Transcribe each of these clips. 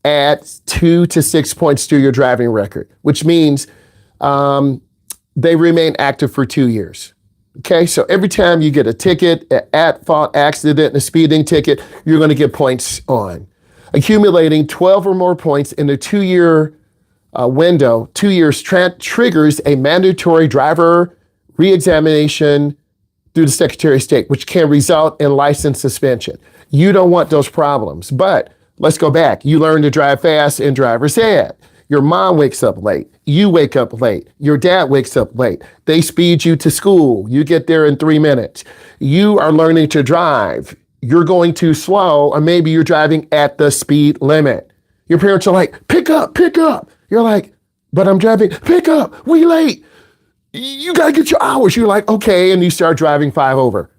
add 2 to 6 points to your driving record, which means they remain active for 2 years. Okay, so every time you get a ticket, an at-fault accident, a speeding ticket, you're going to get points on. Accumulating 12 or more points in a 2-year window, 2 years, triggers a mandatory driver reexamination through the Secretary of State, which can result in license suspension. You don't want those problems, but let's go back. You learn to drive fast in driver's ed. Your mom wakes up late. You wake up late. Your dad wakes up late. They speed you to school. You get there in 3 minutes. You are learning to drive. You're going too slow, or maybe you're driving at the speed limit. Your parents are like, pick up, pick up. You're like, but I'm driving, pick up, we late. You got to get your hours. You're like, okay, and you start driving 5 over.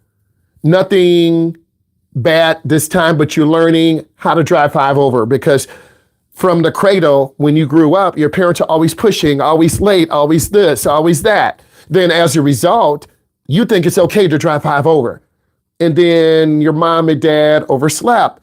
Nothing bad this time, but you're learning how to drive 5 over because from the cradle, when you grew up, your parents are always pushing, always late, always this, always that. Then as a result, you think it's okay to drive 5 over. And then your mom and dad overslept.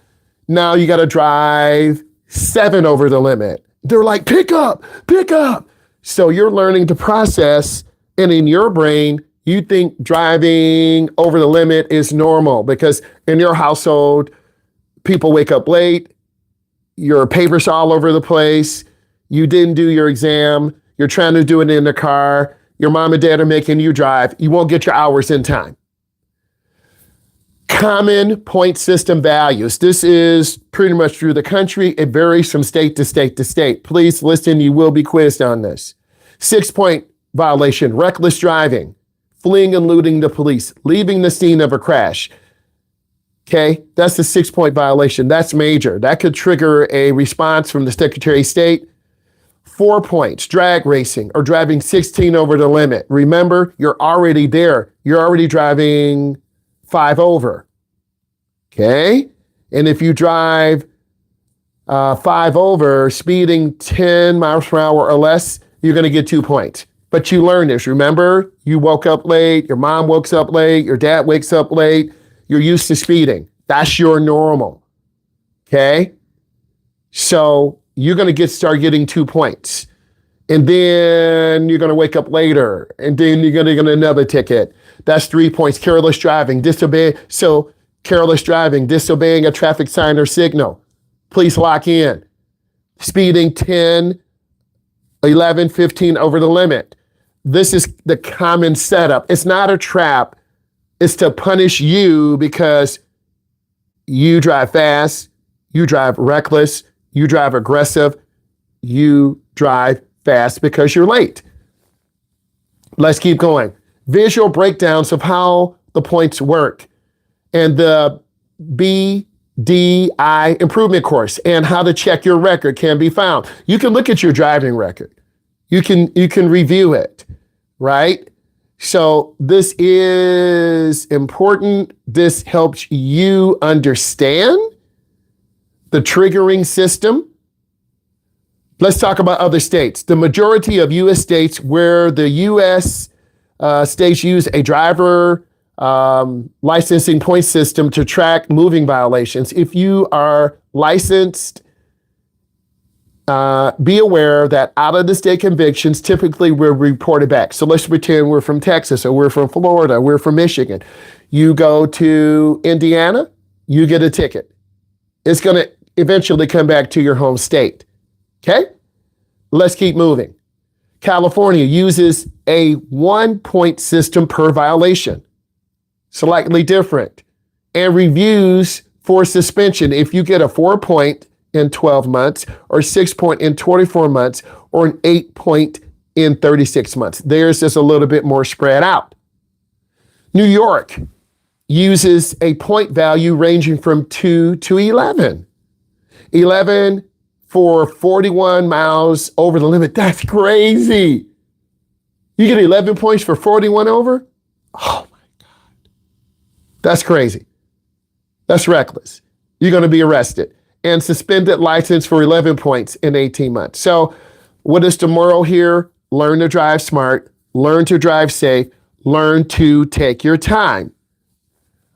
Now you got to drive 7 over the limit. They're like, pick up, pick up. So you're learning to process, and in your brain, you think driving over the limit is normal because in your household, people wake up late. Your papers all over the place. You didn't do your exam. You're trying to do it in the car. Your mom and dad are making you drive. You won't get your hours in time. Common point system values. This is pretty much through the country. It varies from state to state to state. Please listen, you will be quizzed on this. 6-point violation, reckless driving, fleeing and eluding the police, leaving the scene of a crash. Okay, that's a 6-point violation. That's major. That could trigger a response from the Secretary of State. 4 points, drag racing or driving 16 over the limit. Remember, you're already there. You're already driving 5 over. Okay, and if you drive 5 over, speeding 10 miles per hour or less, you're going to get 2 points. But you learn this. Remember, you woke up late. Your mom wakes up late. Your dad wakes up late. You're used to speeding. That's your normal. Okay? So you're going to start getting 2 points. And then you're going to wake up later. And then you're going to get another ticket. That's 3 points. Careless driving, disobey. So careless driving, disobeying a traffic sign or signal. Please lock in. Speeding 10, 11, 15 over the limit. This is the common setup. It's not a trap. It's to punish you because you drive fast, you drive reckless, you drive aggressive, you drive fast because you're late. Let's keep going. Visual breakdowns of how the points work and the BDI improvement course and how to check your record can be found. You can look at your driving record. You can review it, right? So this is important. This helps you understand the triggering system. Let's talk about other states. The majority of U.S. states where the U.S. States use a driver licensing point system to track moving violations. If you are licensed, be aware that out of the state convictions typically we're reported back. So let's pretend we're from Texas or we're from Florida, we're from Michigan. You go to Indiana, you get a ticket. It's going to eventually come back to your home state. Okay? Let's keep moving. California uses a 1-point system per violation, slightly different, and reviews for suspension. If you get a 4-point in 12 months, or 6-point in 24 months, or an 8-point in 36 months. Theirs is a little bit more spread out. New York uses a point value ranging from 2 to 11. 11 for 41 miles over the limit. That's crazy. You get 11 points for 41 over? Oh my God. That's crazy. That's reckless. You're going to be arrested and suspended license for 11 points in 18 months. So what is the moral here? Learn to drive smart, learn to drive safe, learn to take your time.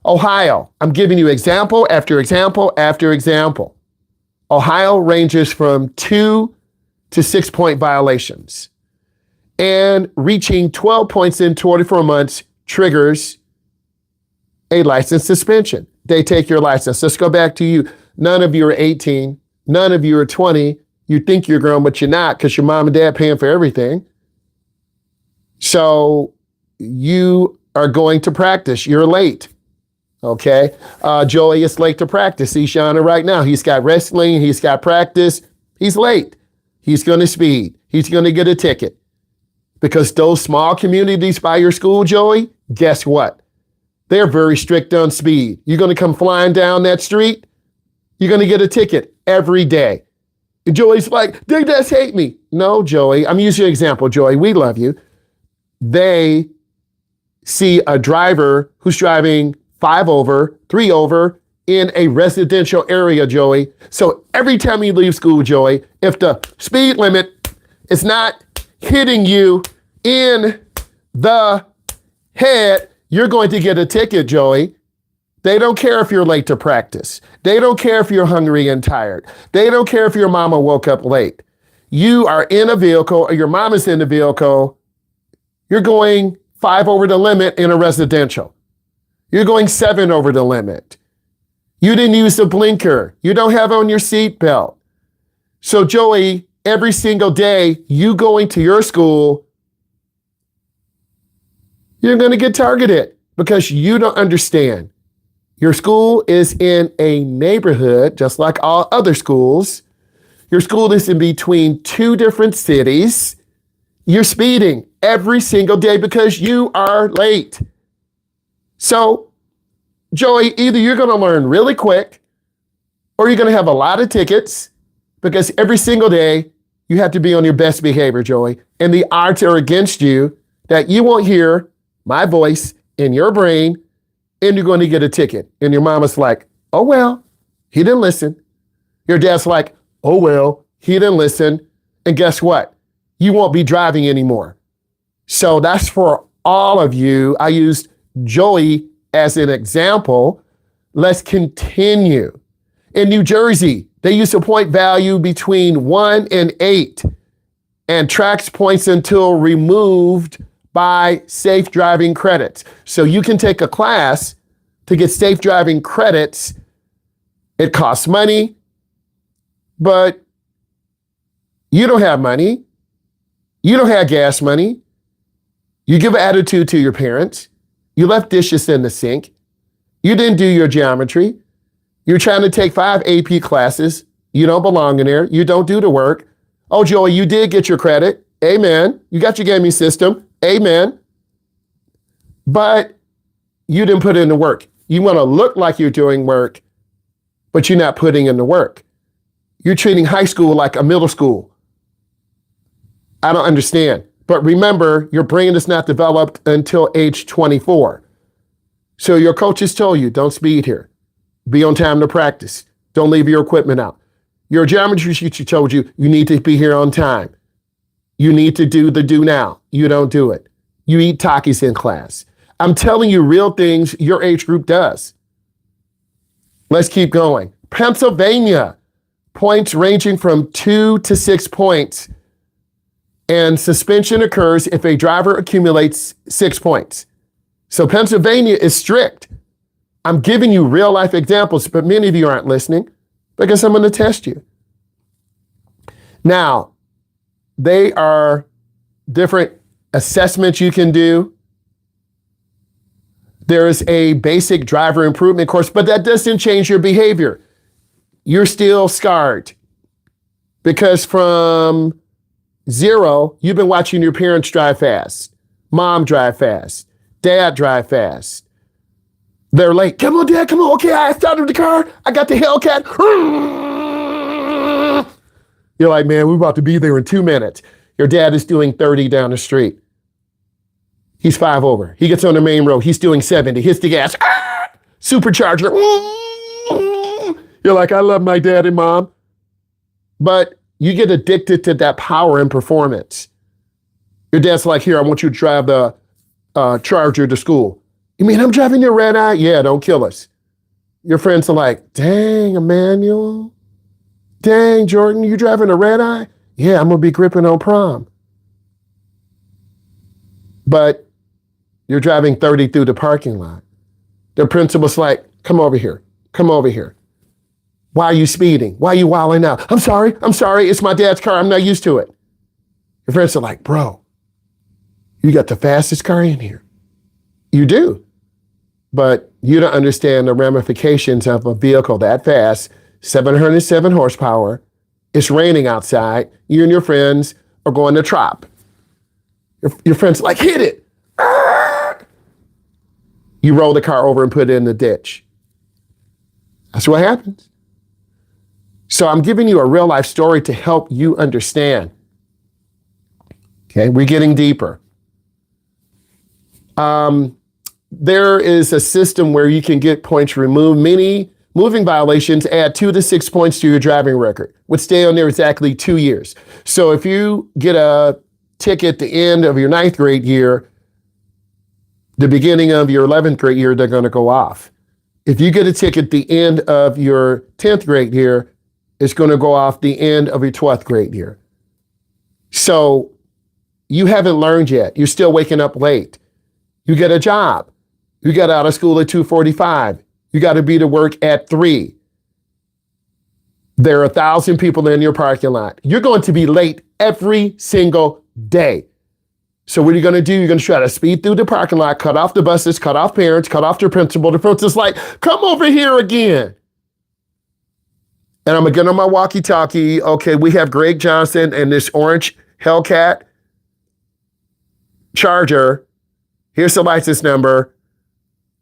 Ohio, I'm giving you example after example after example. Ohio ranges from 2 to 6-point violations. And reaching 12 points in 24 months triggers a license suspension. They take your license. Let's go back to you. None of you are 18. None of you are 20. You think you're grown, but you're not because your mom and dad paying for everything. So you are going to practice. You're late. Okay. Joey is late to practice. He's showing it right now. He's got wrestling. He's got practice. He's late. He's going to speed. He's going to get a ticket. Because those small communities by your school, Joey, guess what? They're very strict on speed. You're going to come flying down that street, you're going to get a ticket every day. And Joey's like, they just hate me. No, Joey, I'm using an example, Joey. We love you. They see a driver who's driving 5 over, 3 over in a residential area, Joey. So every time you leave school, Joey, if the speed limit is not hitting you in the head, you're going to get a ticket, Joey. They don't care if you're late to practice. They don't care if you're hungry and tired. They don't care if your mama woke up late. You are in a vehicle or your mom is in a vehicle. You're going 5 over the limit in a residential. You're going 7 over the limit. You didn't use the blinker. You don't have on your seat belt. So Joey, every single day you going to your school, you're going to get targeted because you don't understand. Your school is in a neighborhood, just like all other schools. Your school is in between 2 different cities. You're speeding every single day because you are late. So, Joey, either you're going to learn really quick or you're going to have a lot of tickets because every single day you have to be on your best behavior, Joey. And the odds are against you that you won't hear my voice in your brain and you're going to get a ticket. And your mama's like, oh, well, he didn't listen. Your dad's like, oh, well, he didn't listen. And guess what? You won't be driving anymore. So that's for all of you. I used Joey as an example. Let's continue. In New Jersey, they use a point value between 1 and 8 and tracks points until removed by safe driving credits. So you can take a class to get safe driving credits. It costs money, but you don't have money. You don't have gas money. You give an attitude to your parents. You left dishes in the sink. You didn't do your geometry. You're trying to take 5 AP classes. You don't belong in there. You don't do the work. Oh, Joey, you did get your credit. Amen. You got your gaming system. Amen. But you didn't put in the work. You want to look like you're doing work, but you're not putting in the work. You're treating high school like a middle school. I don't understand. But remember, your brain is not developed until age 24. So your coaches told you, don't speed here. Be on time to practice. Don't leave your equipment out. Your geometry teacher told you, you need to be here on time. You need to do the do now. You don't do it. You eat Takis in class. I'm telling you real things your age group does. Let's keep going. Pennsylvania, points ranging from 2 to 6 points. And suspension occurs if a driver accumulates 6 points. So Pennsylvania is strict. I'm giving you real life examples, but many of you aren't listening because I'm going to test you. Now, they are different assessments you can do. There is a basic driver improvement course, but that doesn't change your behavior. You're still scarred because from 0, you've been watching your parents drive fast, mom drive fast, dad drive fast. They're late. Come on, Dad, come on. Okay, I started the car. I got the Hellcat. You're like, man, we're about to be there in 2 minutes. Your dad is doing 30 down the street. He's 5 over. He gets on the main road. He's doing 70. Hits the gas. Supercharger. You're like, I love my dad and mom. But you get addicted to that power and performance. Your dad's like, here, I want you to drive the Charger to school. You mean I'm driving your red eye? Yeah, don't kill us. Your friends are like, dang, Emmanuel, Dang, Jordan, you driving a red eye? Yeah, I'm going to be gripping on prom. But you're driving 30 through the parking lot. The principal's like, come over here. Come over here. Why are you speeding? Why are you wilding out? I'm sorry. It's my dad's car. I'm not used to it. Your friends are like, bro, you got the fastest car in here. You do. But you don't understand the ramifications of a vehicle that fast, 707 horsepower. It's raining outside. You and your friends are going to trop. Your friends are like, hit it. Ah! You roll the car over and put it in the ditch. That's what happens. So I'm giving you a real life story to help you understand. Okay, we're getting deeper. There is a system where you can get points removed. Many moving violations add 2 to 6 points to your driving record, would stay on there exactly 2 years. So if you get a ticket at the end of your 9th grade year, the beginning of your 11th grade year, they're going to go off. If you get a ticket at the end of your 10th grade year, it's going to go off the end of your 12th grade year. So you haven't learned yet. You're still waking up late. You get a job. You get out of school at 2:45. You got to be to work at 3. There are 1,000 people in your parking lot. You're going to be late every single day. So what are you going to do? You're going to try to speed through the parking lot, cut off the buses, cut off parents, cut off the principal. The principal's like, come over here again. And I'm going to get on my walkie-talkie. Okay, we have Greg Johnson and this orange Hellcat Charger. Here's the license number.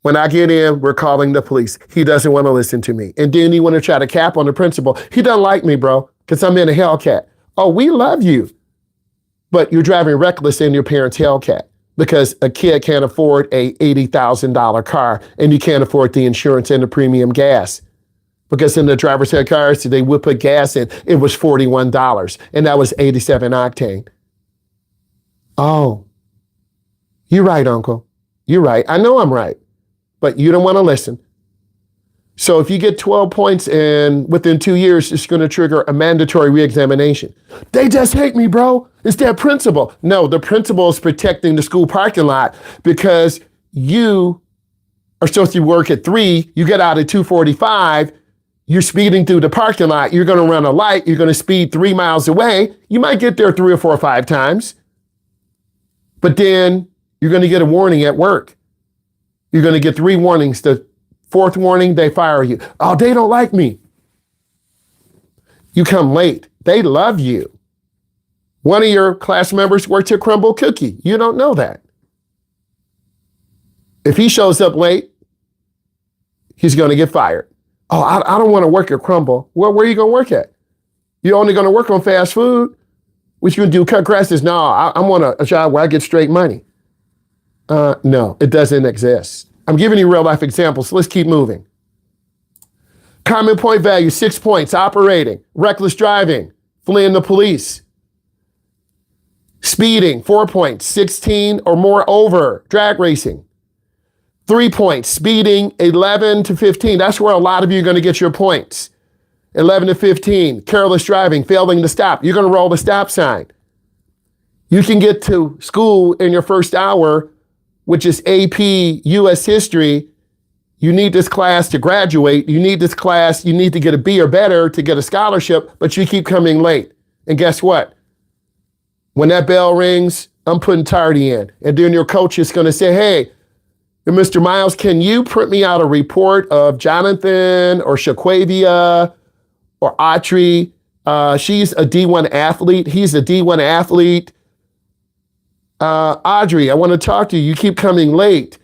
When I get in, we're calling the police. He doesn't want to listen to me. And then you want to try to cap on the principal. He doesn't like me, bro, because I'm in a Hellcat. Oh, we love you. But you're driving reckless in your parents' Hellcat because a kid can't afford a $80,000 car and you can't afford the insurance and the premium gas. Because in the driver's ed cars, they would put gas in. It was $41 and that was 87 octane. Oh, you're right, Uncle. You're right. I know I'm right, but you don't want to listen. So if you get 12 points and within 2 years, it's going to trigger a mandatory reexamination. They just hate me, bro. It's their principal. No, the principal is protecting the school parking lot because you are supposed to work at 3. You get out at 2:45. You're speeding through the parking lot. You're going to run a light. You're going to speed 3 miles away. You might get there 3 or 4 or 5 times. But then you're going to get a warning at work. You're going to get 3 warnings. The 4th warning, they fire you. Oh, they don't like me. You come late. They love you. One of your class members works at Crumble Cookie. You don't know that. If he shows up late, he's going to get fired. Oh, I don't want to work at Crumble. Well, where are you going to work at? You're only going to work on fast food? What you going to do, cut grasses? No, I want a job where I get straight money. No, it doesn't exist. I'm giving you real life examples. So let's keep moving. Common point value, 6 points. Operating, reckless driving, fleeing the police. Speeding, 4 points. 16 or more over, drag racing. 3 points. Speeding, 11 to 15. That's where a lot of you are going to get your points. 11 to 15. Careless driving, failing to stop. You're going to roll the stop sign. You can get to school in your first hour, which is AP US history. You need this class to graduate. You need this class. You need to get a B or better to get a scholarship, but you keep coming late. And guess what? When that bell rings, I'm putting tardy in. And then your coach is going to say, hey, Mr. Myles, can you print me out a report of Jonathan or Shaquavia or Autry? She's a D1 athlete. He's a D1 athlete. Audrey, I want to talk to you. You keep coming late.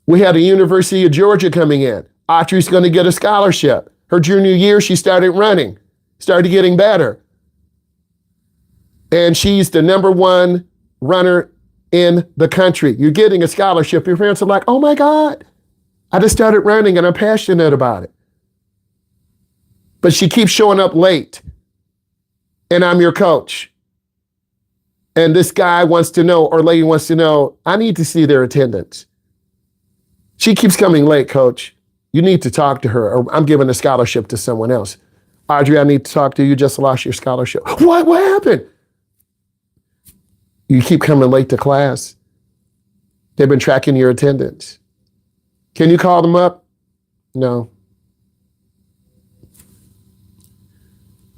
We had a University of Georgia coming in. Autry's going to get a scholarship. Her junior year, she started running, started getting better. And she's the #1 runner in the country. You're getting a scholarship. Your parents are like, oh my God, I just started running and I'm passionate about it. But she keeps showing up late. And I'm your coach. And this guy wants to know, or lady wants to know, I need to see their attendance. She keeps coming late, coach. You need to talk to her, or I'm giving a scholarship to someone else. Audrey, I need to talk to you. You just lost your scholarship. What? What happened? You keep coming late to class. They've been tracking your attendance. Can you call them up? No.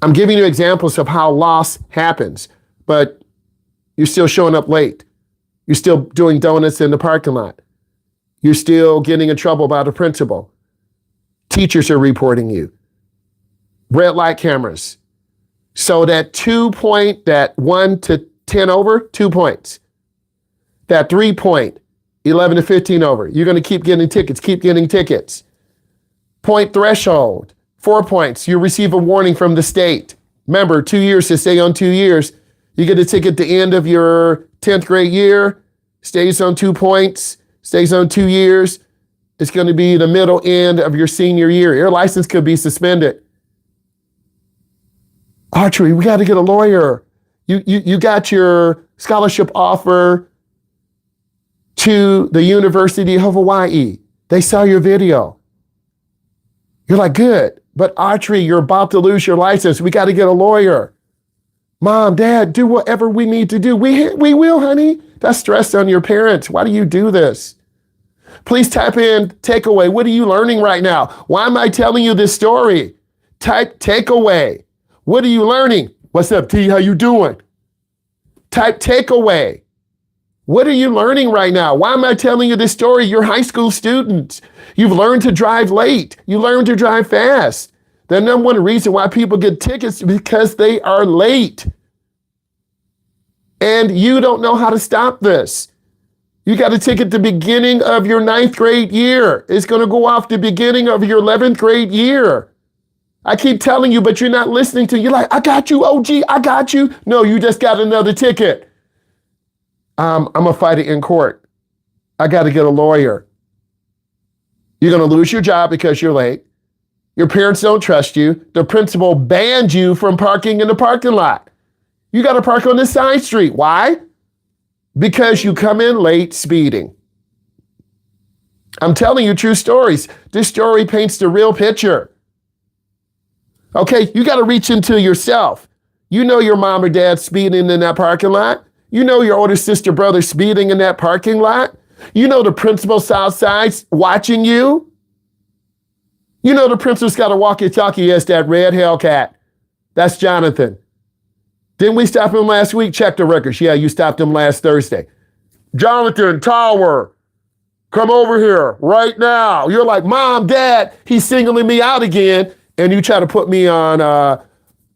I'm giving you examples of how loss happens, but you're still showing up late. You're still doing donuts in the parking lot. You're still getting in trouble by the principal. Teachers are reporting you. Red light cameras. So that 2 point, that 1 to 10 over, 2 points. That 3 point, 11 to 15 over. You're going to keep getting tickets. Point threshold, 4 points. You receive a warning from the state. Remember, 2 years to stay on 2 years. You get a ticket at the end of your 10th grade year, stays on 2 points, stays on 2 years. It's going to be the middle end of your senior year. Your license could be suspended. Archery, we got to get a lawyer. You got your scholarship offer to the University of Hawaii. They saw your video. You're like, good, but Archery, you're about to lose your license. We got to get a lawyer. Mom, Dad, do whatever we need to do. We will, honey. That's stress on your parents. Why do you do this? Please type in takeaway. What are you learning right now? Why am I telling you this story? Type takeaway. What are you learning? What's up, T? How you doing? Type takeaway. What are you learning right now? Why am I telling you this story? You're high school students. You've learned to drive late. You learned to drive fast. The number one reason why people get tickets is because they are late. And you don't know how to stop this. You got a ticket at the beginning of your 9th grade year. It's going to go off the beginning of your 11th grade year. I keep telling you, but you're not listening to. You're like, I got you, OG, I got you. No, you just got another ticket. I'm going to fight it in court. I got to get a lawyer. You're going to lose your job because you're late. Your parents don't trust you. The principal banned you from parking in the parking lot. You got to park on the side street. Why? Because you come in late speeding. I'm telling you true stories. This story paints the real picture. Okay, you got to reach into yourself. You know your mom or dad speeding in that parking lot. You know your older sister, brother speeding in that parking lot. You know the principal's outside watching you. You know the principal's got a walkie-talkie. Yes, that red Hellcat. That's Jonathan. Didn't we stop him last week? Check the records. Yeah, you stopped him last Thursday. Jonathan Tower, come over here right now. You're like, Mom, Dad, he's singling me out again. And you try to put me on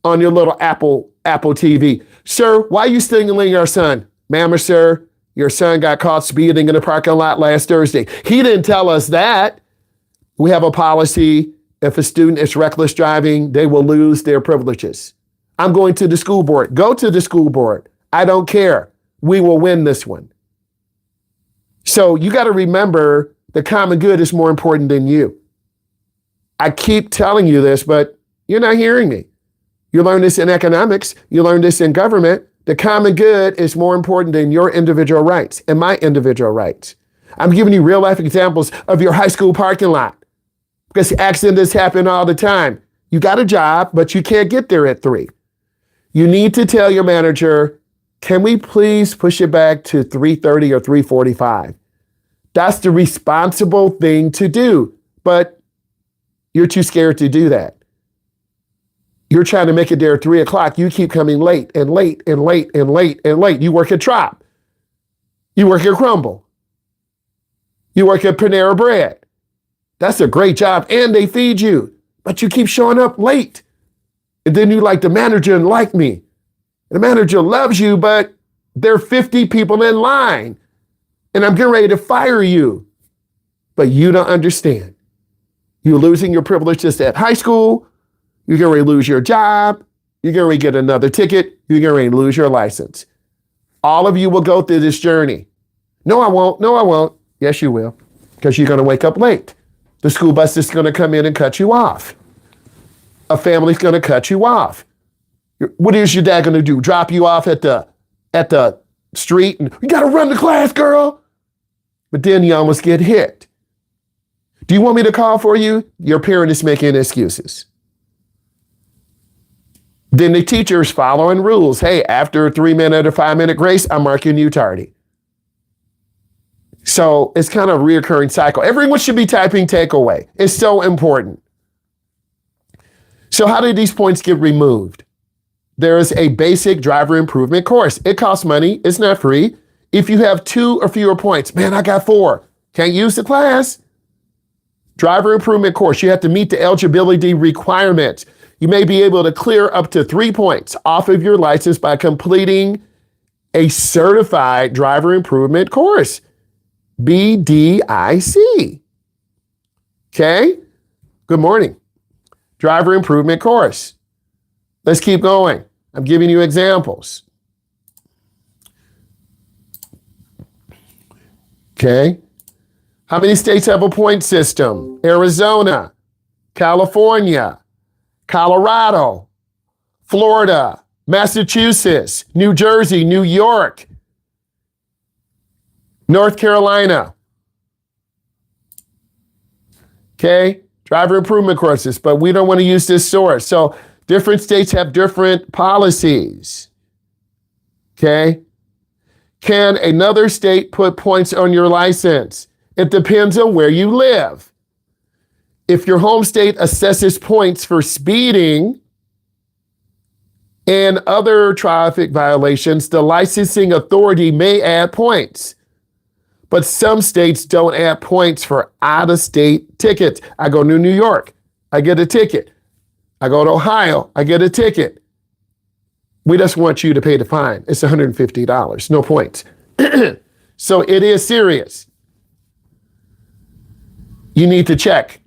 your little Apple TV. Sir, why are you singling our son? Ma'am or sir, your son got caught speeding in the parking lot last Thursday. He didn't tell us that. We have a policy. If a student is reckless driving, they will lose their privileges. I'm going to the school board. Go to the school board. I don't care. We will win this one. So you got to remember the common good is more important than you. I keep telling you this, but you're not hearing me. You learn this in economics. You learn this in government. The common good is more important than your individual rights and my individual rights. I'm giving you real life examples of your high school parking lot because accidents happen all the time. You got a job, but you can't get there at 3. You need to tell your manager, can we please push it back to 3:30 or 3:45? That's the responsible thing to do, but you're too scared to do that. You're trying to make it there at 3 o'clock. You keep coming late and late and late and late and late. You work at Trop. You work at Crumble. You work at Panera Bread. That's a great job and they feed you, but you keep showing up late. And then you like the manager and like me. The manager loves you, but there are 50 people in line and I'm getting ready to fire you. But you don't understand. You're losing your privileges at high school. You're getting ready to lose your job. You're getting ready to get another ticket. You're getting ready to lose your license. All of you will go through this journey. No, I won't. No, I won't. Yes, you will. Because you're going to wake up late. The school bus is going to come in and cut you off. A family's going to cut you off. What is your dad going to do? Drop you off at the street and you got to run to class, girl. But then you almost get hit. Do you want me to call for you? Your parent is making excuses. Then the teacher is following rules. Hey, after a 3-minute or 5-minute grace, I'm marking you tardy. So it's kind of a reoccurring cycle. Everyone should be typing takeaway. It's so important. So how did these points get removed? There is a basic driver improvement course. It costs money. It's not free. If you have 2 or fewer points, man, I got 4. Can't use the class. Driver improvement course. You have to meet the eligibility requirements. You may be able to clear up to 3 points off of your license by completing a certified driver improvement course. BDIC. Okay? Good morning. Driver improvement course. Let's keep going. I'm giving you examples. Okay? How many states have a point system? Arizona, California, Colorado, Florida, Massachusetts, New Jersey, New York, North Carolina. Okay? Driver improvement courses, but we don't want to use this source. So different states have different policies. Okay? Can another state put points on your license? It depends on where you live. If your home state assesses points for speeding and other traffic violations, the licensing authority may add points. But some states don't add points for out-of-state tickets. I go to New York, I get a ticket. I go to Ohio, I get a ticket. We just want you to pay the fine. It's $150, no points. So it is serious. You need to check.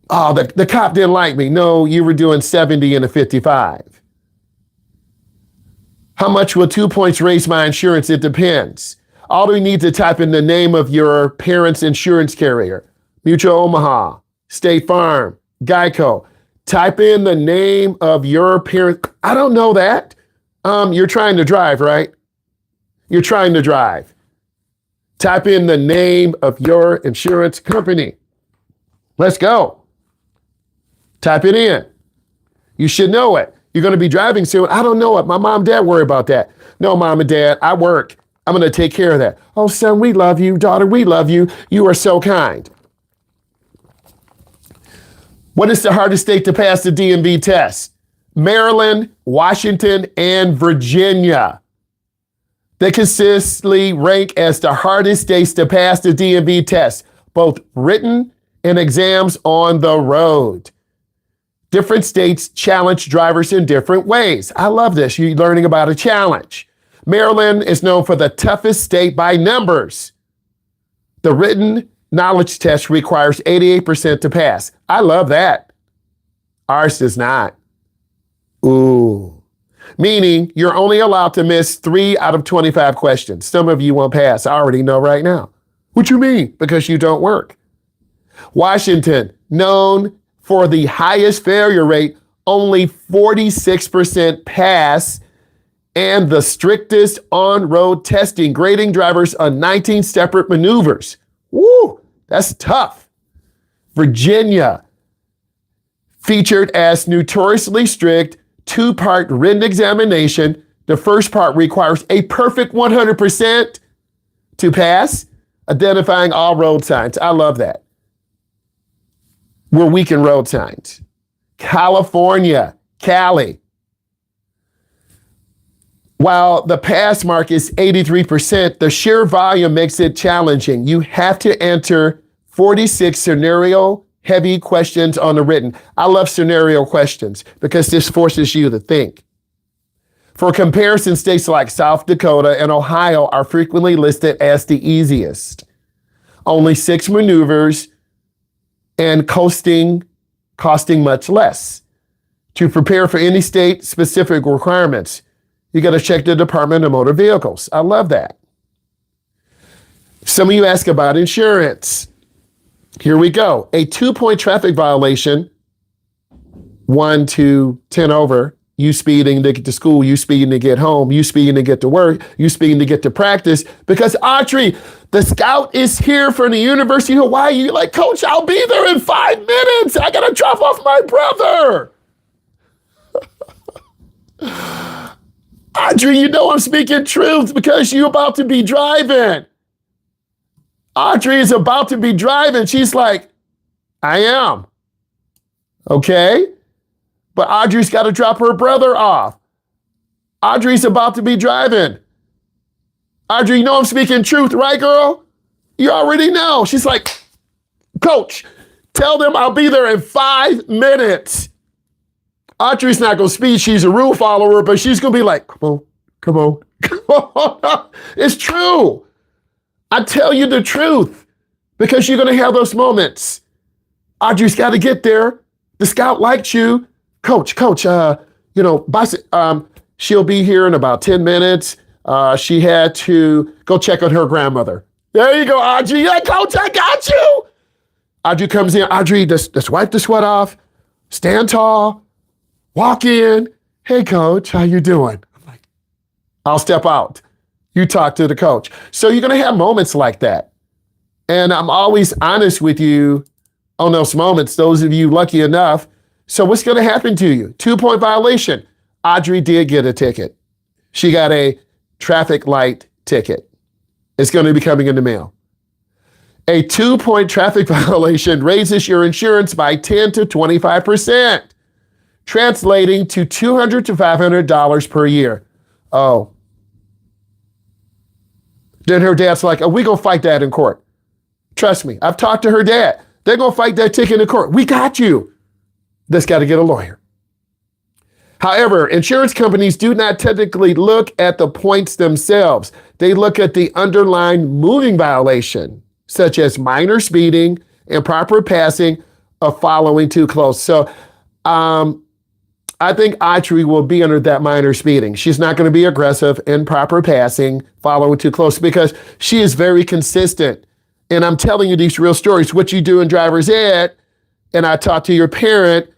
Oh, the cop didn't like me. No, you were doing 70 and a 55. How much will 2 points raise my insurance? It depends. All we need to type in the name of your parents' insurance carrier. Mutual Omaha, State Farm, Geico. Type in the name of your parent. I don't know that. You're trying to drive, right? You're trying to drive. Type in the name of your insurance company. Let's go. Type it in. You should know it. You're going to be driving soon. I don't know it. My mom and dad worry about that. No, mom and dad, I work. I'm going to take care of that. Oh, son, we love you. Daughter, we love you. You are so kind. What is the hardest state to pass the DMV test? Maryland, Washington, and Virginia. They consistently rank as the hardest states to pass the DMV test, both written and exams on the road. Different states challenge drivers in different ways. I love this. You're learning about a challenge. Maryland is known for the toughest state by numbers. The written knowledge test requires 88% to pass. I love that. Ours does not. Ooh. Meaning you're only allowed to miss 3 out of 25 questions. Some of you won't pass. I already know right now. What you mean? Because you don't work. Washington, known for the highest failure rate, only 46% pass, and the strictest on-road testing, grading drivers on 19 separate maneuvers. Woo, that's tough. Virginia, featured as notoriously strict 2-part written examination. The first part requires a perfect 100% to pass, identifying all road signs. I love that. We're weak in road signs. California, Cali. While the pass mark is 83%, the sheer volume makes it challenging. You have to answer 46 scenario-heavy questions on the written. I love scenario questions because this forces you to think. For comparison, states like South Dakota and Ohio are frequently listed as the easiest. Only 6 maneuvers and costing much less. To prepare for any state-specific requirements, you got to check the Department of Motor Vehicles. I love that. Some of you ask about insurance. Here we go. A 2-point traffic violation, 1 to 10 over, you speeding to get to school, you speeding to get home, you speeding to get to work, you speeding to get to practice, because Audrey, the scout is here from the University of Hawaii. You're like, Coach, I'll be there in 5 minutes. I got to drop off my brother. Audrey, you know I'm speaking truth because you're about to be driving. Audrey is about to be driving. She's like, I am. Okay? But Audrey's got to drop her brother off. Audrey's about to be driving. Audrey, you know I'm speaking truth, right, girl? You already know. She's like, Coach, tell them I'll be there in 5 minutes. Audrey's not going to speak. She's a rule follower, but she's going to be like, come on, come on, come on. It's true. I tell you the truth because you're going to have those moments. Audrey's got to get there. The scout liked you. Coach, she'll be here in about 10 minutes. She had to go check on her grandmother. There you go, Audrey. Yeah, Coach, I got you. Audrey comes in. Audrey, just wipe the sweat off. Stand tall. Walk in. Hey, Coach, how you doing? I'm like, I'll step out. You talk to the coach. So you're going to have moments like that. And I'm always honest with you on those moments, those of you lucky enough. So what's going to happen to you? 2-point violation. Audrey did get a ticket. She got a traffic light ticket. It's going to be coming in the mail. A 2-point traffic violation raises your insurance by 10 to 25%, translating to $200 to $500 per year. Oh. Then her dad's like, we going to fight that in court. Trust me, I've talked to her dad. They're going to fight that ticket in court. We got you. That's got to get a lawyer. However, insurance companies do not technically look at the points themselves. They look at the underlying moving violation, such as minor speeding, improper passing, or following too close. So I think Audrey will be under that minor speeding. She's not going to be aggressive, improper passing, following too close, because she is very consistent. And I'm telling you these real stories, what you do in driver's ed, and I talk to your parent,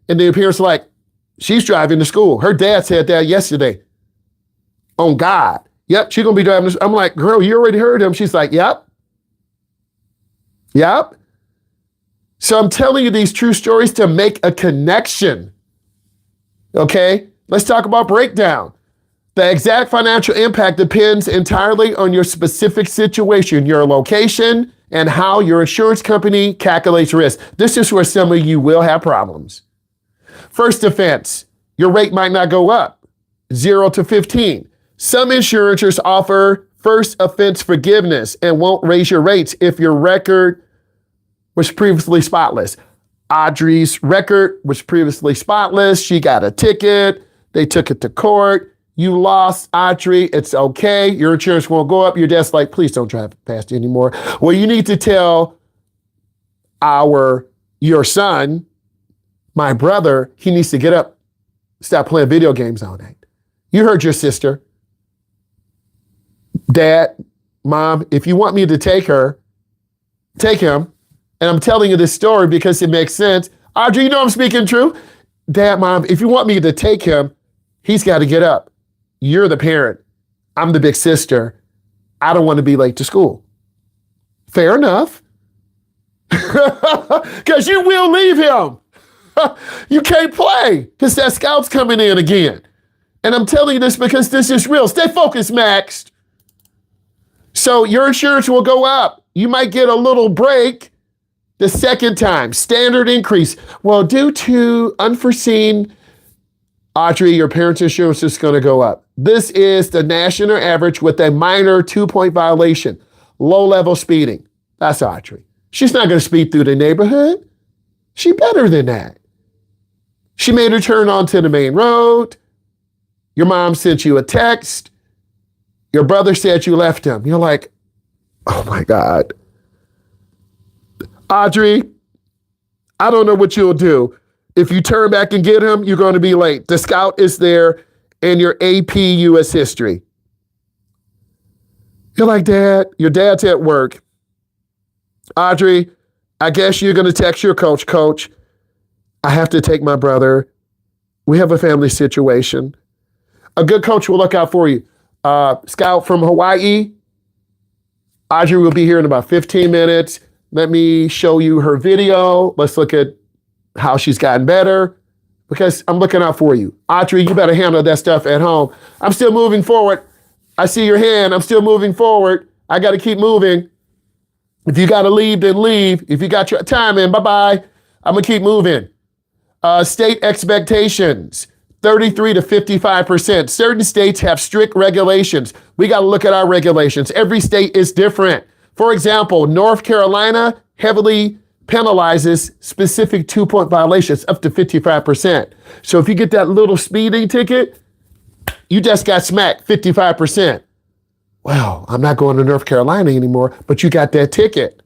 and the parent's like, she's driving to school. Her dad said that yesterday. On God. Yep, she's going to be driving. I'm like, girl, you already heard him. She's like, yep. Yep. So I'm telling you these true stories to make a connection. Okay, let's talk about breakdown. The exact financial impact depends entirely on your specific situation, your location, and how your insurance company calculates risk. This is where some of you will have problems. First offense, your rate might not go up, 0 to 15. Some insurers offer first offense forgiveness and won't raise your rates if your record was previously spotless. Audrey's record was previously spotless. She got a ticket. They took it to court. You lost, Audrey. It's okay. Your insurance won't go up. Your dad's like, please don't drive past anymore. Well, you need to tell your son, my brother, he needs to get up, stop playing video games all night. You heard your sister. Dad, Mom, if you want me to take him. And I'm telling you this story because it makes sense. Audrey, you know I'm speaking true. Dad, Mom, if you want me to take him, he's got to get up. You're the parent. I'm the big sister. I don't want to be late to school. Fair enough. Because you will leave him. You can't play because that scout's coming in again. And I'm telling you this because this is real. Stay focused, Max. So your insurance will go up. You might get a little break the second time. Standard increase. Well, due to unforeseen, Audrey, your parents' insurance is going to go up. This is the national average with a minor 2-point violation. Low-level speeding. That's Audrey. She's not going to speed through the neighborhood. She better than that. She made her turn onto the main road. Your mom sent you a text. Your brother said you left him. You're like, oh my God. Audrey, I don't know what you'll do. If you turn back and get him, you're going to be late. The scout is there in your AP US history. You're like, Dad, your dad's at work. Audrey, I guess you're going to text your coach. Coach, I have to take my brother. We have a family situation. A good coach will look out for you. Scout from Hawaii. Audrey will be here in about 15 minutes. Let me show you her video. Let's look at how she's gotten better. because I'm looking out for you. Audrey, you better handle that stuff at home. I'm still moving forward. I see your hand. I'm still moving forward. I got to keep moving. If you got to leave, then leave. If you got your time in, bye-bye. I'm going to keep moving. State expectations, 33 to 55%. Certain states have strict regulations. We got to look at our regulations. Every state is different. For example, North Carolina heavily penalizes specific 2-point violations up to 55%. So if you get that little speeding ticket, you just got smacked 55%. Well, I'm not going to North Carolina anymore, but you got that ticket.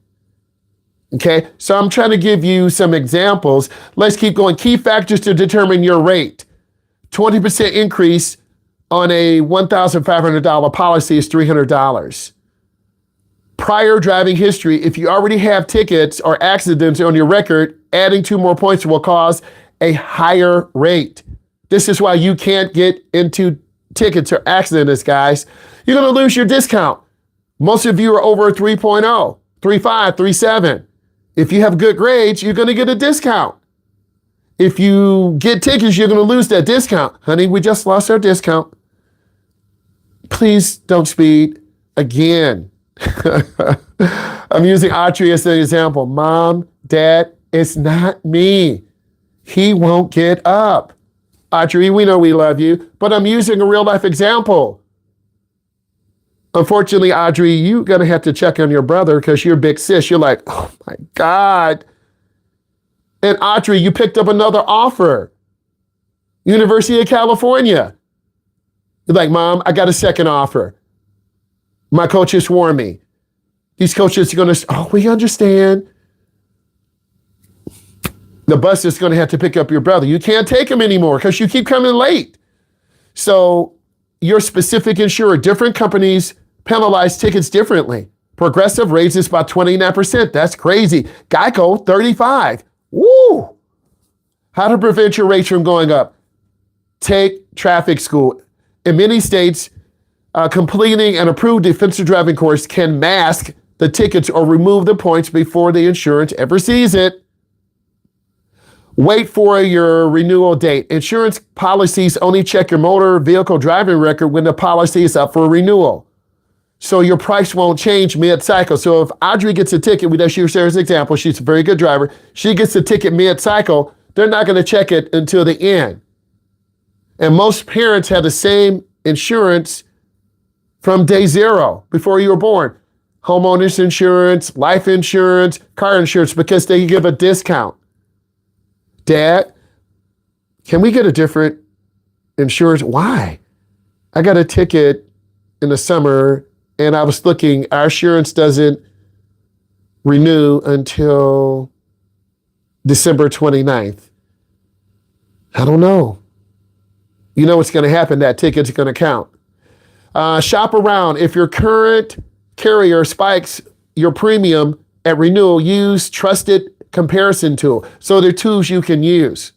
Okay, so I'm trying to give you some examples. Let's keep going. Key factors to determine your rate. 20% increase on a $1,500 policy is $300. Prior driving history, if you already have tickets or accidents on your record, adding 2 more points will cause a higher rate. This is why you can't get into tickets or accidents, guys. You're going to lose your discount. Most of you are over 3.0, 3.5, 3.7. If you have good grades, you're going to get a discount. If you get tickets, you're going to lose that discount. Honey, we just lost our discount. Please don't speed again. I'm using Audrey as an example. Mom, Dad, it's not me. He won't get up. Audrey, we know we love you, but I'm using a real life example. Unfortunately, Audrey, you're going to have to check on your brother because you're big sis. You're like, oh my God. And Audrey, you picked up another offer. University of California. You're like, Mom, I got a second offer. My coaches warned me. These coaches are going to, oh, we understand. The bus is going to have to pick up your brother. You can't take him anymore because you keep coming late. So your specific insurer, different companies penalize tickets differently. Progressive raises by 29%. That's crazy. Geico, 35%. Woo! How to prevent your rates from going up? Take traffic school. In many states, completing an approved defensive driving course can mask the tickets or remove the points before the insurance ever sees it. Wait for your renewal date. Insurance policies only check your motor vehicle driving record when the policy is up for renewal. So your price won't change mid-cycle. So if Audrey gets a ticket, we just use her as an example, she's a very good driver. She gets the ticket mid-cycle, they're not going to check it until the end. And most parents have the same insurance from day zero, before you were born. Homeowners insurance, life insurance, car insurance, because they give a discount. Dad, can we get a different insurance? Why? I got a ticket in the summer and I was looking, our insurance doesn't renew until December 29th. I don't know. You know what's going to happen. That ticket's going to count. Shop around. If your current carrier spikes your premium at renewal, use trusted comparison tool. So there are tools you can use.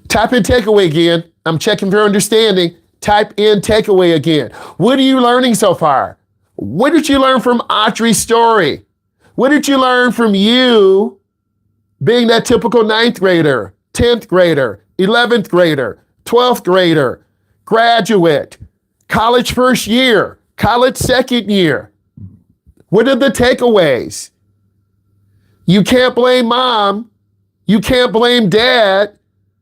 Type in takeaway again. I'm checking for understanding. Type in takeaway again. What are you learning so far? What did you learn from Audrey's story? What did you learn from you being that typical 9th grader, 10th grader, 11th grader, 12th grader, graduate, college first year, college second year? What are the takeaways? You can't blame mom. You can't blame dad.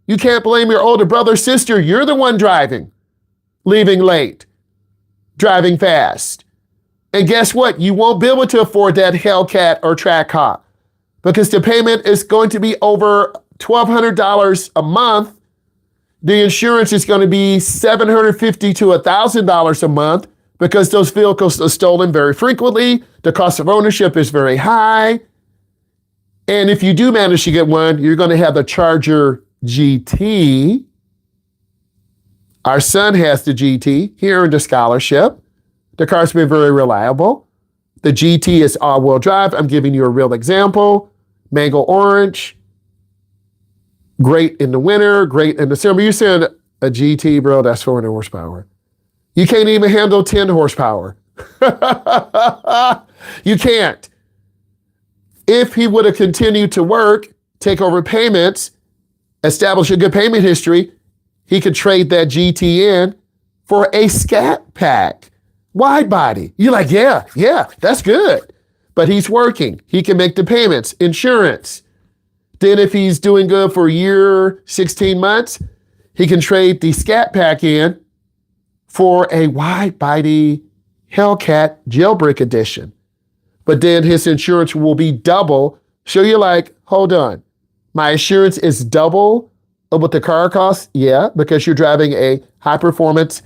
You can't blame your older brother, sister. You're the one driving, leaving late, driving fast. And guess what? You won't be able to afford that Hellcat or Track Hawk because the payment is going to be over $1,200 a month. The insurance is going to be $750 to $1,000 a month because those vehicles are stolen very frequently. The cost of ownership is very high. And if you do manage to get one, you're going to have the Charger GT. Our son has the GT. He earned a scholarship. The car's been very reliable. The GT is all-wheel drive. I'm giving you a real example. Mango orange. Great in the winter, great in the summer. You said a GT, bro, that's 400 horsepower. You can't even handle 10 horsepower. You can't. If he would have continued to work, take over payments, establish a good payment history, he could trade that GTN for a Scat Pack wide body. You're like, yeah, that's good. But he's working. He can make the payments, insurance. Then if he's doing good for a year, 16 months, he can trade the Scat Pack in for a wide body Hellcat Jailbreak Edition. But then his insurance will be double. So you're like, hold on. My insurance is double of what the car costs? Yeah, because you're driving a high performance,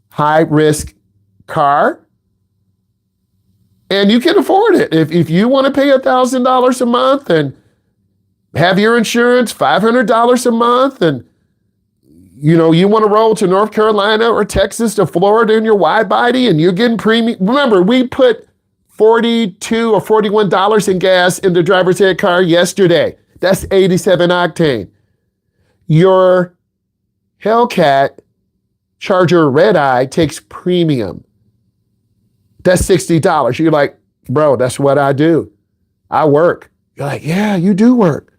high risk car. And you can afford it. If you want to pay $1,000 a month and have your insurance $500 a month, and you want to roll to North Carolina or Texas to Florida in your wide body and you're getting premium. Remember, we put $42 or $41 in gas in the driver's ed car yesterday. That's 87 octane. Your Hellcat Charger Red Eye takes premium. That's $60. You're like, bro, that's what I do. I work. You're like, yeah, you do work.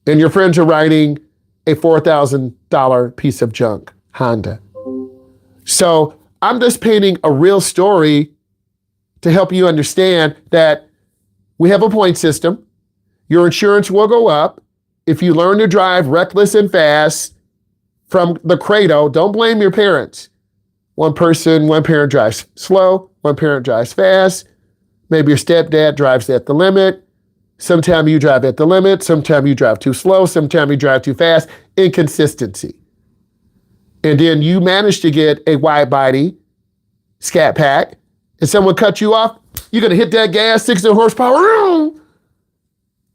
And your friends are riding a $4,000 piece of junk Honda. So I'm just painting a real story to help you understand that we have a point system. Your insurance will go up. If you learn to drive reckless and fast from the cradle, don't blame your parents. One parent drives slow, one parent drives fast. Maybe your stepdad drives at the limit. Sometimes you drive at the limit. Sometimes you drive too slow. Sometimes you drive too fast. Inconsistency. And then you manage to get a wide body Scat Pack, and someone cuts you off, you're going to hit that gas, 60 horsepower,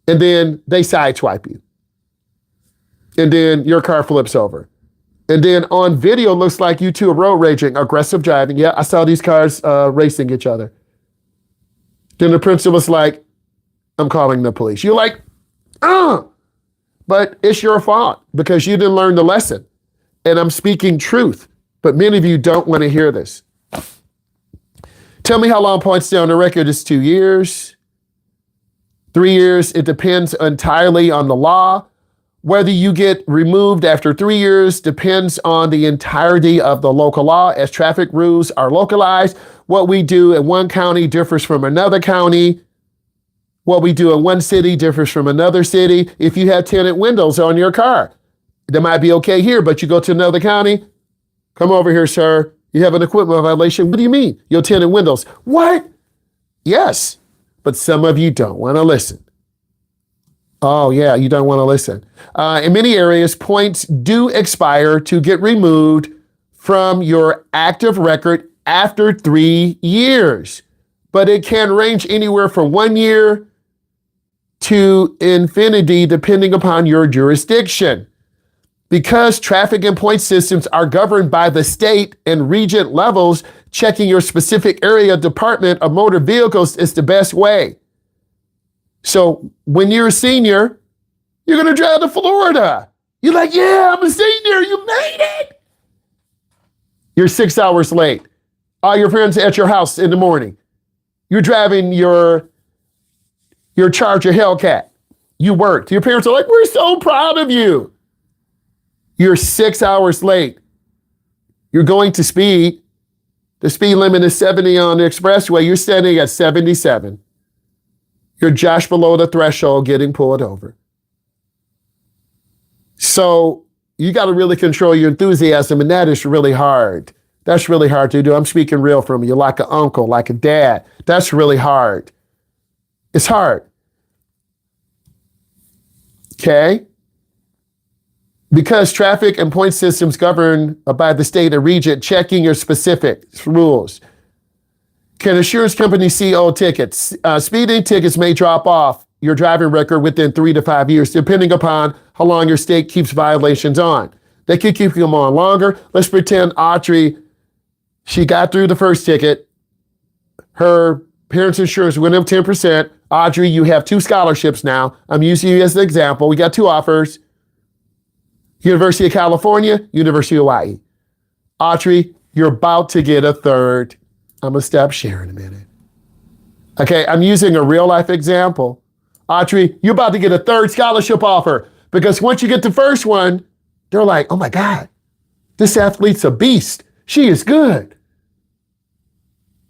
and then they sideswipe you. And then your car flips over. And then on video, looks like you two are road raging, aggressive driving. Yeah, I saw these cars racing each other. Then the principal's like, I'm calling the police. You're like, but it's your fault because you didn't learn the lesson. And I'm speaking truth, but many of you don't want to hear this. Tell me how long points stay on the record is 2 years, 3 years. It depends entirely on the law. Whether you get removed after 3 years depends on the entirety of the local law, as traffic rules are localized. What we do in one county differs from another county. What we do in one city differs from another city. If you have tinted windows on your car, that might be okay here, but you go to another county, come over here, sir. You have an equipment violation. What do you mean? Your tinted windows. What? Yes, but some of you don't want to listen. Oh, yeah, you don't want to listen. In many areas, points do expire to get removed from your active record after 3 years. But it can range anywhere from 1 year to infinity, depending upon your jurisdiction. Because traffic and point systems are governed by the state and region levels, checking your specific area Department of Motor Vehicles is the best way. So when you're a senior, you're going to drive to Florida. You're like, yeah, I'm a senior. You made it. You're 6 hours late. All your friends at your house in the morning. You're driving your Charger Hellcat. You worked. Your parents are like, we're so proud of you. You're 6 hours late. You're going to speed. The speed limit is 70 on the expressway. You're standing at 77. You're just below the threshold getting pulled over. So you got to really control your enthusiasm, and that is really hard. That's really hard to do. I'm speaking real from you, like an uncle, like a dad. That's really hard. It's hard. Okay? Because traffic and point systems governed by the state and region, checking your specific rules. Can insurance companies see old tickets? Speeding tickets may drop off your driving record within 3 to 5 years, depending upon how long your state keeps violations on. They could keep them on longer. Let's pretend Audrey, she got through the first ticket. Her parents' insurance went up 10%. Audrey, you have 2 scholarships now. I'm using you as an example. We got 2 offers. University of California, University of Hawaii. Audrey, you're about to get a third. I'm going to stop sharing a minute. Okay, I'm using a real life example. Audrey, you're about to get a third scholarship offer. Because once you get the first one, they're like, oh my God, this athlete's a beast. She is good.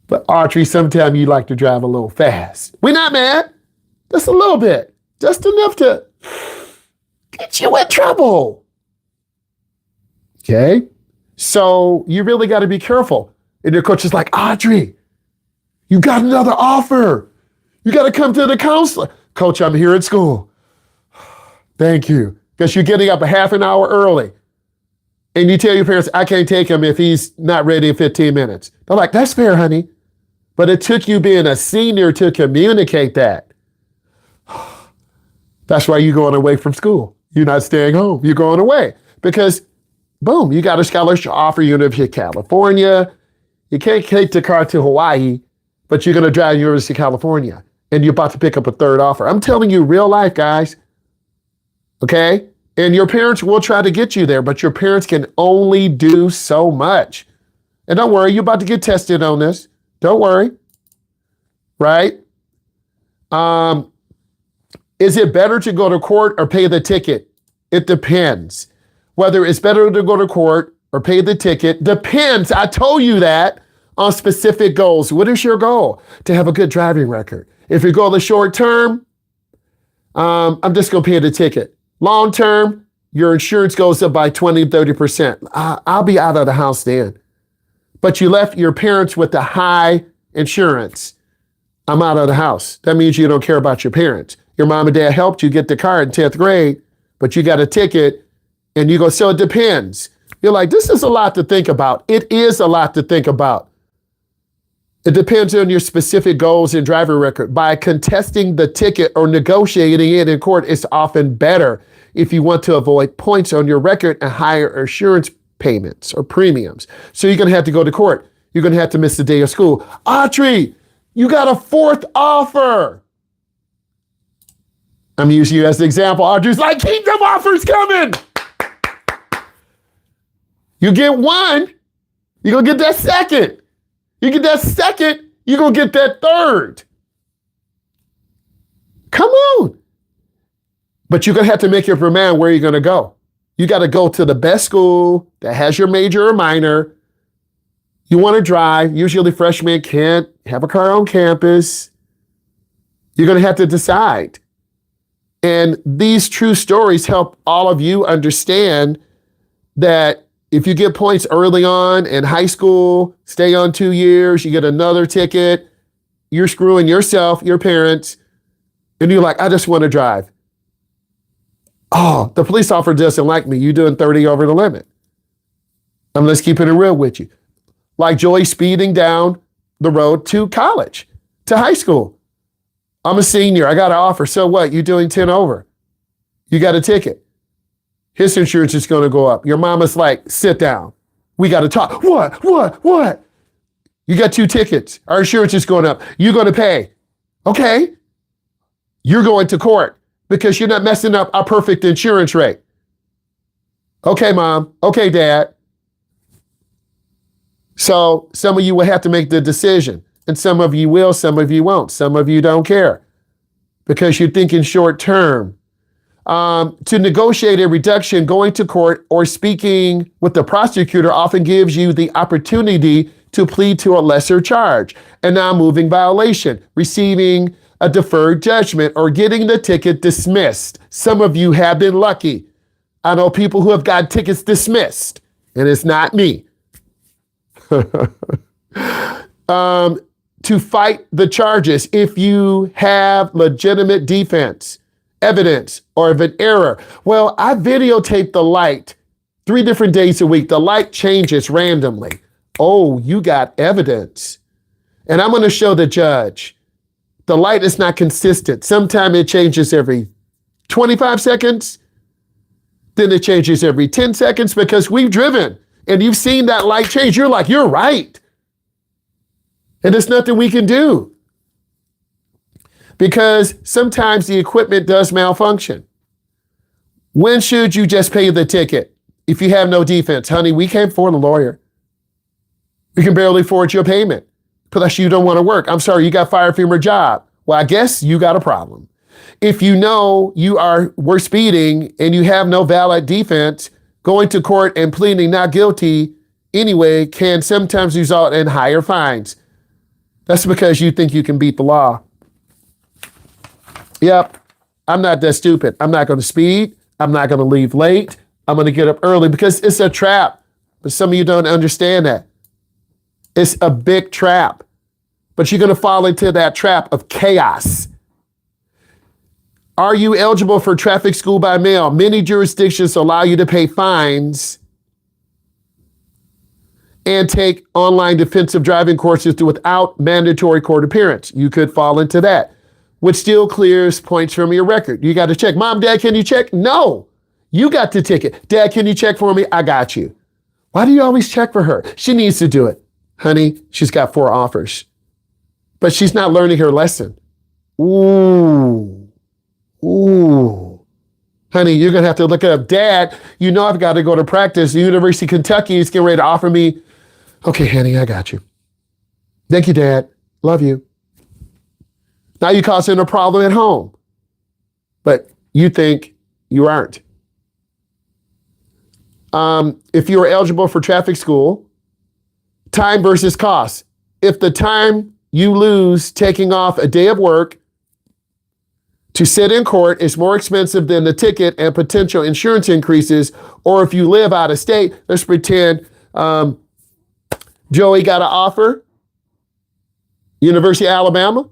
But Audrey, sometimes you like to drive a little fast. We're not mad. Just a little bit. Just enough to get you in trouble. Okay? So you really got to be careful. And your coach is like, Audrey, you got another offer. You got to come to the counselor. Coach, I'm here at school. Thank you. Because you're getting up a half an hour early. And you tell your parents, I can't take him if he's not ready in 15 minutes. They're like, that's fair, honey. But it took you being a senior to communicate that. That's why you're going away from school. You're not staying home. You're going away. Because, boom, you got a scholarship offer University of California. You can't take the car to Hawaii, but you're going to drive University of California. And you're about to pick up a third offer. I'm telling you, real life, guys. Okay? And your parents will try to get you there, but your parents can only do so much. And don't worry, you're about to get tested on this. Don't worry. Right? Is it better to go to court or pay the ticket? It depends. Whether it's better to go to court or pay the ticket depends. I told you that on specific goals. What is your goal? To have a good driving record. If your goal is short term, I'm just going to pay the ticket. Long term, your insurance goes up by 20, 30%. I'll be out of the house then. But you left your parents with the high insurance. I'm out of the house. That means you don't care about your parents. Your mom and dad helped you get the car in 10th grade, but you got a ticket and you go, so it depends. You're like, this is a lot to think about. It is a lot to think about. It depends on your specific goals and driver record. By contesting the ticket or negotiating it in court, it's often better if you want to avoid points on your record and higher insurance payments or premiums. So you're going to have to go to court. You're going to have to miss the day of school. Audrey, you got a fourth offer. I'm using you as an example. Audrey's like, keep them offers coming. You get one, you're going to get that second. You get that second, you're going to get that third. Come on. But you're going to have to make up your mind where you're going to go. You got to go to the best school that has your major or minor. You want to drive. Usually freshmen can't have a car on campus. You're going to have to decide. And these true stories help all of you understand that if you get points early on in high school, stay on 2 years, you get another ticket, you're screwing yourself, your parents, and you're like, I just want to drive. Oh, the police officer doesn't like me. You're doing 30 over the limit. I'm just keeping it real with you. Like Joey speeding down the road to college, to high school. I'm a senior. I got an offer. So what? You're doing 10 over. You got a ticket. His insurance is going to go up. Your mama's like, sit down. We got to talk. What? You got 2 tickets. Our insurance is going up. You're going to pay. Okay. You're going to court because you're not messing up our perfect insurance rate. Okay, mom. Okay, dad. So some of you will have to make the decision. And some of you will, some of you won't. Some of you don't care because you're thinking short term. To negotiate a reduction, going to court or speaking with the prosecutor often gives you the opportunity to plead to a lesser charge, a non-moving violation, receiving a deferred judgment, or getting the ticket dismissed. Some of you have been lucky. I know people who have got tickets dismissed, and it's not me. To fight the charges if you have legitimate defense, evidence, or of an error. Well, I videotape the light 3 different days a week. The light changes randomly. Oh, you got evidence. And I'm going to show the judge. The light is not consistent. Sometimes it changes every 25 seconds. Then it changes every 10 seconds because we've driven and you've seen that light change. You're like, you're right. And there's nothing we can do. Because sometimes the equipment does malfunction. When should you just pay the ticket? If you have no defense, honey, we can't afford a lawyer. We can barely afford your payment. Plus you don't want to work. I'm sorry, you got fired from your job. Well, I guess you got a problem. If you know we're speeding and you have no valid defense, going to court and pleading not guilty anyway can sometimes result in higher fines. That's because you think you can beat the law. Yep, I'm not that stupid. I'm not going to speed. I'm not going to leave late. I'm going to get up early because it's a trap. But some of you don't understand that. It's a big trap. But you're going to fall into that trap of chaos. Are you eligible for traffic school by mail? Many jurisdictions allow you to pay fines and take online defensive driving courses without mandatory court appearance. You could fall into that, which still clears points from your record. You got to check. Mom, Dad, can you check? No, you got the ticket. Dad, can you check for me? I got you. Why do you always check for her? She needs to do it. Honey, she's got 4 offers, but she's not learning her lesson. Ooh. Honey, you're going to have to look it up. Dad, you know I've got to go to practice. The University of Kentucky is getting ready to offer me. Okay, honey, I got you. Thank you, Dad. Love you. Now you're causing a problem at home, but you think you aren't. If you are eligible for traffic school, time versus cost. If the time you lose taking off a day of work to sit in court is more expensive than the ticket and potential insurance increases, or if you live out of state, let's pretend Joey got an offer, University of Alabama,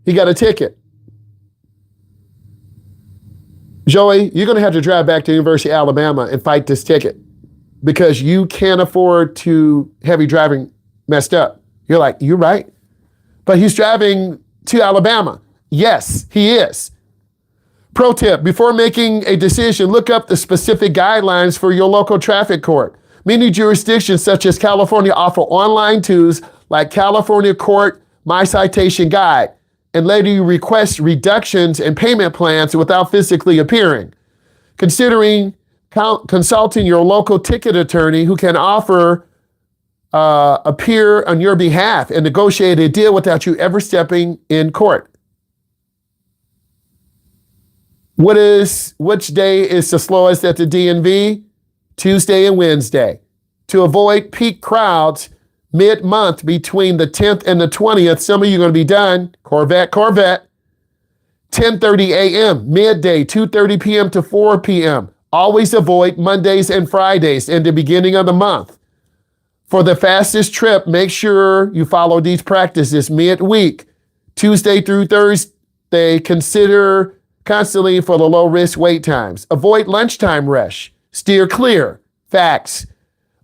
he got a ticket. Joey, you're going to have to drive back to University of Alabama and fight this ticket because you can't afford to have your driving messed up. You're like, you're right. But he's driving to Alabama. Yes, he is. Pro tip, before making a decision, look up the specific guidelines for your local traffic court. Many jurisdictions, such as California, offer online tools like California Court My Citation Guide, and let you request reductions and payment plans without physically appearing. Considering consulting your local ticket attorney who can appear on your behalf and negotiate a deal without you ever stepping in court. Which day is the slowest at the DMV? Tuesday and Wednesday. To avoid peak crowds mid-month between the 10th and the 20th, some of you are going to be done, Corvette, 10:30 a.m., midday, 2:30 p.m. to 4 p.m. Always avoid Mondays and Fridays in the beginning of the month. For the fastest trip, make sure you follow these practices midweek. Tuesday through Thursday, consider constantly for the low-risk wait times. Avoid lunchtime rush. Steer clear, facts,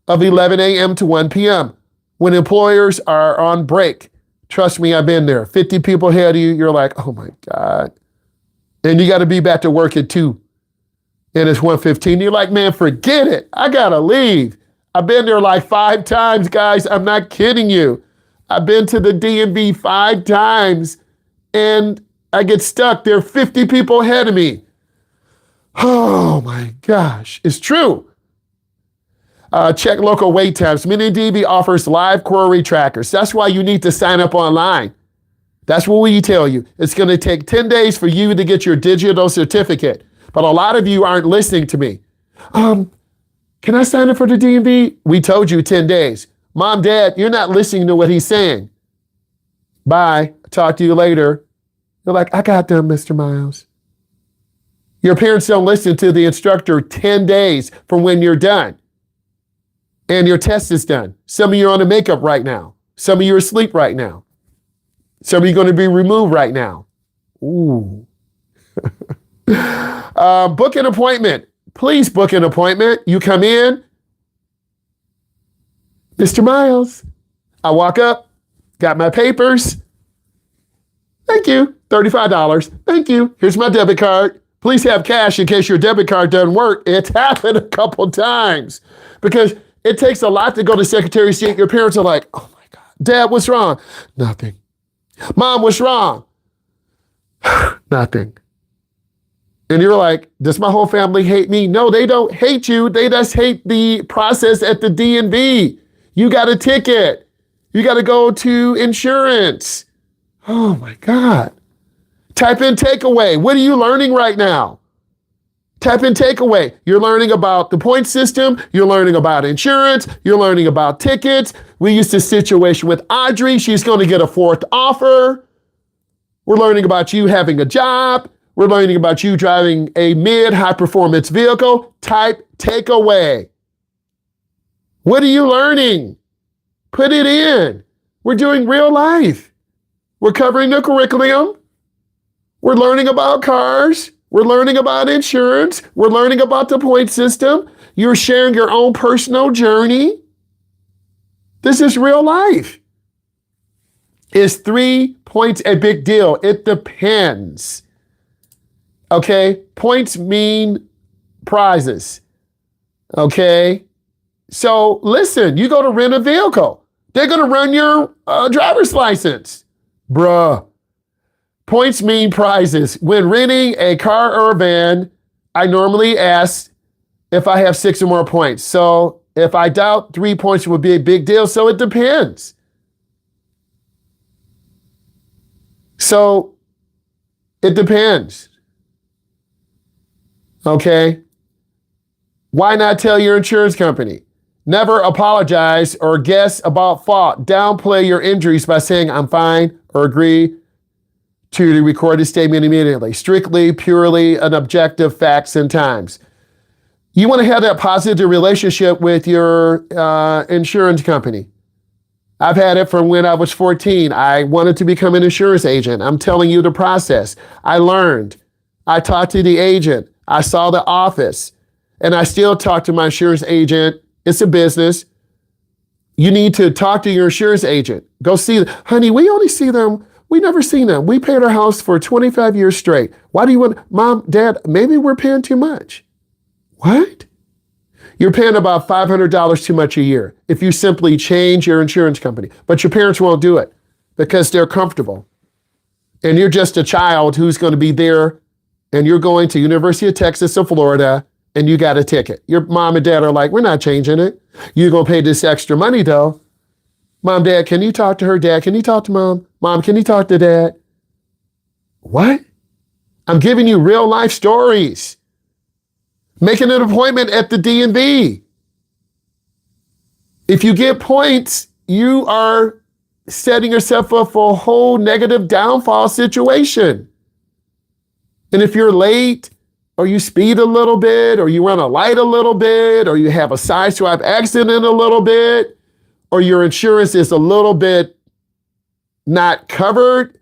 of 11 a.m. to 1 p.m. when employers are on break. Trust me, I've been there. 50 people ahead of you, you're like, oh my God. And you got to be back to work at 2. And it's 1:15. You're like, man, forget it. I got to leave. I've been there like 5 times, guys. I'm not kidding you. I've been to the DMV 5 times and I get stuck. There are 50 people ahead of me. Oh my gosh, it's true. Check local wait times. Many DMV offers live query trackers. That's why you need to sign up online. That's what we tell you. It's going to take 10 days for you to get your digital certificate. But a lot of you aren't listening to me. Can I sign up for the DMV? We told you 10 days. Mom, Dad, you're not listening to what he's saying. Bye. Talk to you later. You're like, I got them, Mr. Myles. Your parents don't listen to the instructor 10 days from when you're done. And your test is done. Some of you are on the makeup right now. Some of you are asleep right now. Some of you are going to be removed right now. Ooh. Book an appointment. Please book an appointment. You come in. Mr. Myles. I walk up, got my papers. Thank you. $35. Thank you. Here's my debit card. Please have cash in case your debit card doesn't work. It's happened a couple times because it takes a lot to go to Secretary of State. Your parents are like, oh my God, Dad, what's wrong? Nothing. Mom, what's wrong? Nothing. And you're like, does my whole family hate me? No, they don't hate you. They just hate the process at the DMV. You got a ticket. You got to go to insurance. Oh my God. Type in takeaway. What are you learning right now? Type in takeaway. You're learning about the point system. You're learning about insurance. You're learning about tickets. We used this situation with Audrey. She's going to get a fourth offer. We're learning about you having a job. We're learning about you driving a mid-high performance vehicle. Type takeaway. What are you learning? Put it in. We're doing real life. We're covering the curriculum. We're learning about cars. We're learning about insurance. We're learning about the point system. You're sharing your own personal journey. This is real life. Is 3 points a big deal? It depends. Okay? Points mean prizes. Okay? So listen, you go to rent a vehicle. They're going to run your driver's license. Bruh. Points mean prizes. When renting a car or a van, I normally ask if I have 6 or more points. So if I doubt 3 points would be a big deal, so it depends. So it depends. Okay? Why not tell your insurance company? Never apologize or guess about fault. Downplay your injuries by saying, I'm fine, or agree to the recorded statement immediately. Strictly, purely, an objective facts and times. You want to have that positive relationship with your insurance company. I've had it from when I was 14. I wanted to become an insurance agent. I'm telling you the process. I learned. I talked to the agent. I saw the office. And I still talk to my insurance agent. It's a business. You need to talk to your insurance agent. Go see them. Honey, we only see them. We never seen them. We paid our house for 25 years straight. Why do you want, Mom, Dad, maybe we're paying too much. What? You're paying about $500 too much a year if you simply change your insurance company. But your parents won't do it because they're comfortable. And you're just a child who's going to be there and you're going to University of Texas or Florida and you got a ticket. Your mom and dad are like, we're not changing it. You're going to pay this extra money though. Mom, Dad, can you talk to her? Dad, can you talk to Mom? Mom, can you talk to Dad? What? I'm giving you real life stories. Making an appointment at the DMV. If you get points, you are setting yourself up for a whole negative downfall situation. And if you're late, or you speed a little bit, or you run a light a little bit, or you have a side swipe accident a little bit, or your insurance is a little bit not covered,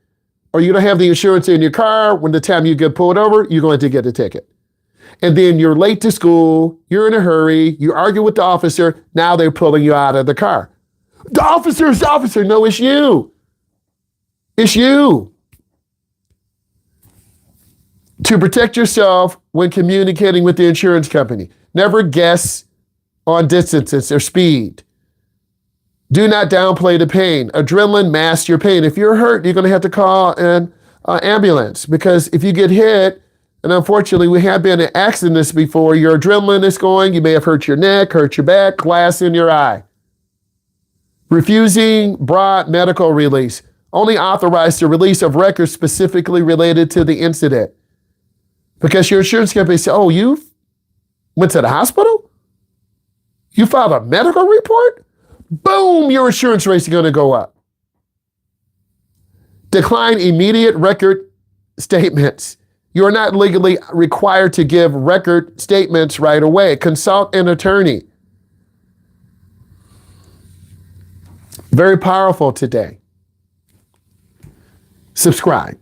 or you don't have the insurance in your car, when the time you get pulled over, you're going to get a ticket. And then you're late to school, you're in a hurry, you argue with the officer, now they're pulling you out of the car. The officer, no, it's you. It's you. To protect yourself when communicating with the insurance company, never guess on distances or speed. Do not downplay the pain. Adrenaline masks your pain. If you're hurt, you're going to have to call an ambulance because if you get hit, and unfortunately we have been in accidents before, your adrenaline is going, you may have hurt your neck, hurt your back, glass in your eye. Refusing broad medical release. Only authorize the release of records specifically related to the incident. Because your insurance company says, oh, you went to the hospital? You filed a medical report? Boom, your insurance rate's going to go up. Decline immediate record statements. You are not legally required to give record statements right away. Consult an attorney. Very powerful today. Subscribe.